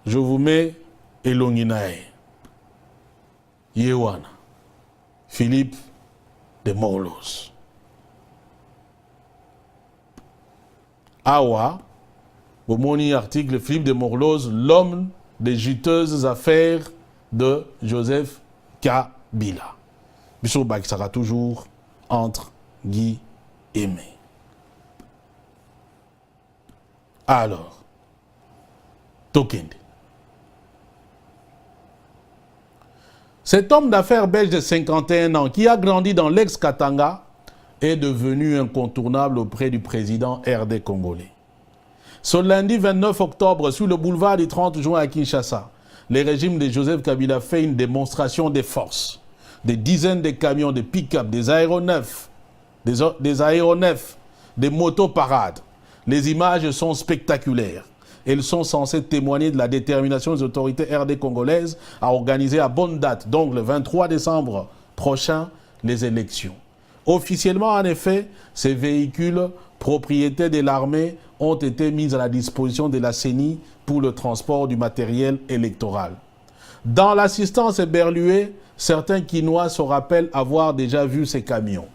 je vous mets Elonginae. Yewana. Philippe de Morlos. Awa, au moni article Philippe de Morlos, l'homme des juteuses affaires de Joseph Kabila. Bissoba qui sera toujours entre guillemets. Alors, Tokende. Cet homme d'affaires belge de 51 ans qui a grandi dans l'ex-Katanga est devenu incontournable auprès du président RD congolais. Ce lundi 29 octobre, sur le boulevard du 30 juin à Kinshasa, le régime de Joseph Kabila fait une démonstration de force. Des dizaines de camions, de pick-up, des aéronefs, des motos parades. Les images sont spectaculaires. Elles sont censées témoigner de la détermination des autorités RD congolaises à organiser à bonne date, donc le 23 décembre prochain, les élections. Officiellement, en effet, ces véhicules, propriétés de l'armée, ont été mis à la disposition de la CENI pour le transport du matériel électoral. Dans l'assistance éberluée, certains Quinois se rappellent avoir déjà vu ces camions.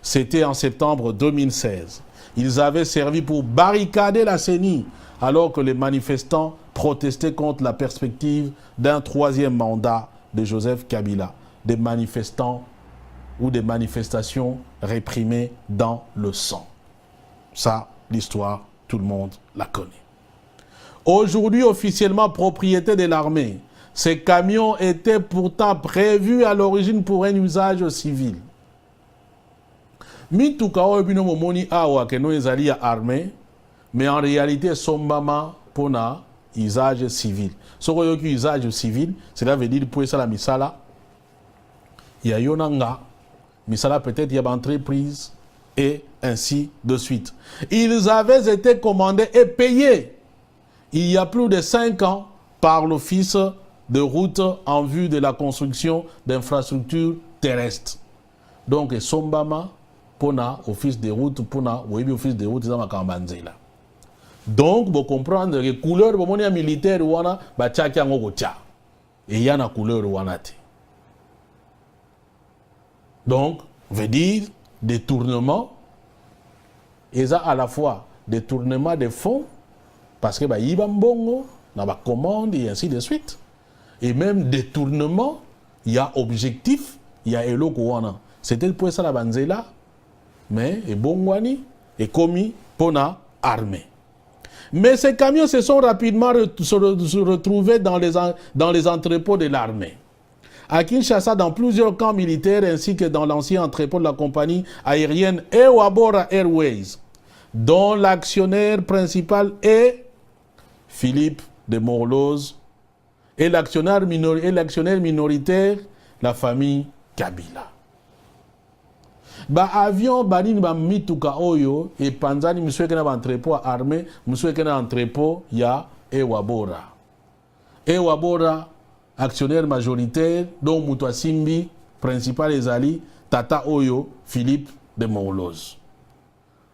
C'était en septembre 2016. Ils avaient servi pour barricader la CENI, alors que les manifestants protestaient contre la perspective d'un troisième mandat de Joseph Kabila. Des manifestants ou des manifestations réprimées dans le sang. Ça, l'histoire, tout le monde la connaît. Aujourd'hui, officiellement propriété de l'armée, ces camions étaient pourtant prévus à l'origine pour un usage civil. Mituka ebino momoni awa ke no ezali ya armée, mais en réalité sombama pona usage civil. Soko yoki usage civil, cela veut dire pour ça la misala ya yonanga, misala peut-être ya entreprise et ainsi de suite. Ils avaient été commandés et payés il y a plus de 5 ans par l'office de route en vue de la construction d'infrastructures terrestres. Donc sombama pona office de route pona webi office de route za makambanzela. Donc vous comprendre que couleur bomoni militaire wana ba tchaki yango ko tcha et y a na couleur wana te. Donc veut dire détournement et ça à la fois détournement des fonds parce que ba yiba mbongo na ba commande et ainsi de suite, et même détournement, il y a objectif, il y a eloko wana. C'était pour ça la banzela, mais et bongwani et commis pona armée. Mais ces camions se sont rapidement retrouvés dans les entrepôts de l'armée. À Kinshasa, dans plusieurs camps militaires, ainsi que dans l'ancien entrepôt de la compagnie aérienne Ewabora Airways, dont l'actionnaire principal est Philippe de Morlos, et l'actionnaire minoritaire, la famille Kabila. Ba avion banin ba mituka oyo et panzani monsieur kena ba entrepôt armé, monsieur kena entrepôt ya Ewabora. Ewabora actionnaire majoritaire dont Mutua Simbi principal ezali Tata Oyo Philippe de Morlos.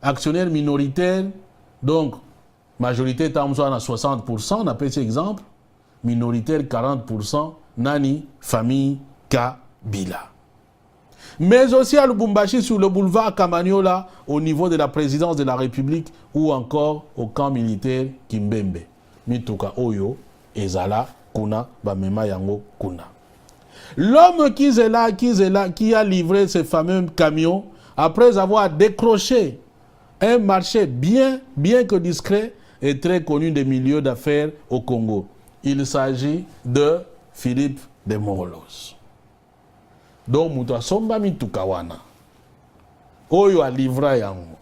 Actionnaire minoritaire donc majorité tamso à 60%, on appelle cet exemple, minoritaire 40%, nani famille Kabila. Mais aussi à Lubumbashi, sur le boulevard Kamaniola, au niveau de la présidence de la République, ou encore au camp militaire Kimbembe. Mituka Oyo, Ezala, Kuna, Bamema Yango, Kuna. L'homme qui a livré ces fameux camions, après avoir décroché un marché bien que discret, est très connu des milieux d'affaires au Congo. Il s'agit de Philippe de Morlos. Donc, Mutua Somba Mitukawana. Oyo a livré yango.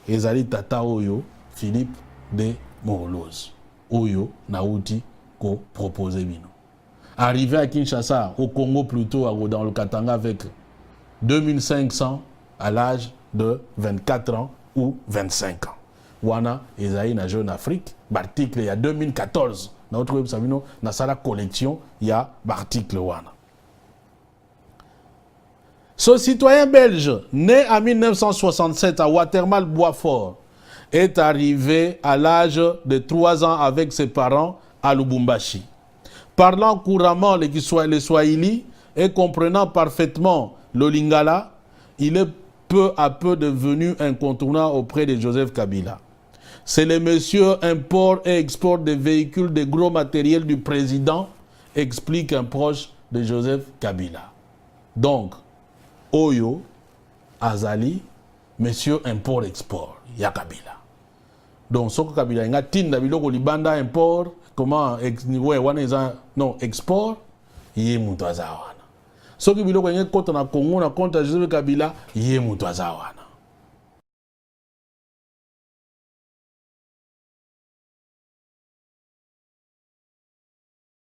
Ezali Tata Oyo, Philippe de Morlos. Oyo Naouti ko proposé bino. Arrivé à Kinshasa, au Congo plutôt, dans le Katanga, avec 2500 à l'âge de 24 ans ou 25 ans. Wana Ezaï na Jeune Afrique, l'article il y a 2014. Notre web Sabino, na sala collection, il y a l'article Wana. Ce citoyen belge, né en 1967 à Watermal-Boisfort, est arrivé à l'âge de 3 ans avec ses parents à Lubumbashi. Parlant couramment le Swahili et comprenant parfaitement le Lingala, il est peu à peu devenu incontournable auprès de Joseph Kabila. C'est le monsieur import et export des véhicules de gros matériel du président, explique un proche de Joseph Kabila. Donc, Oyo, Azali, monsieur import-export, ya Kabila. Donc, ce que Kabila a tinda biloko libanda import, comment, non, export, yé mutu azawana. Ce que biloko a kota na Congo na compte Joseph Kabila, yé mutu azawana.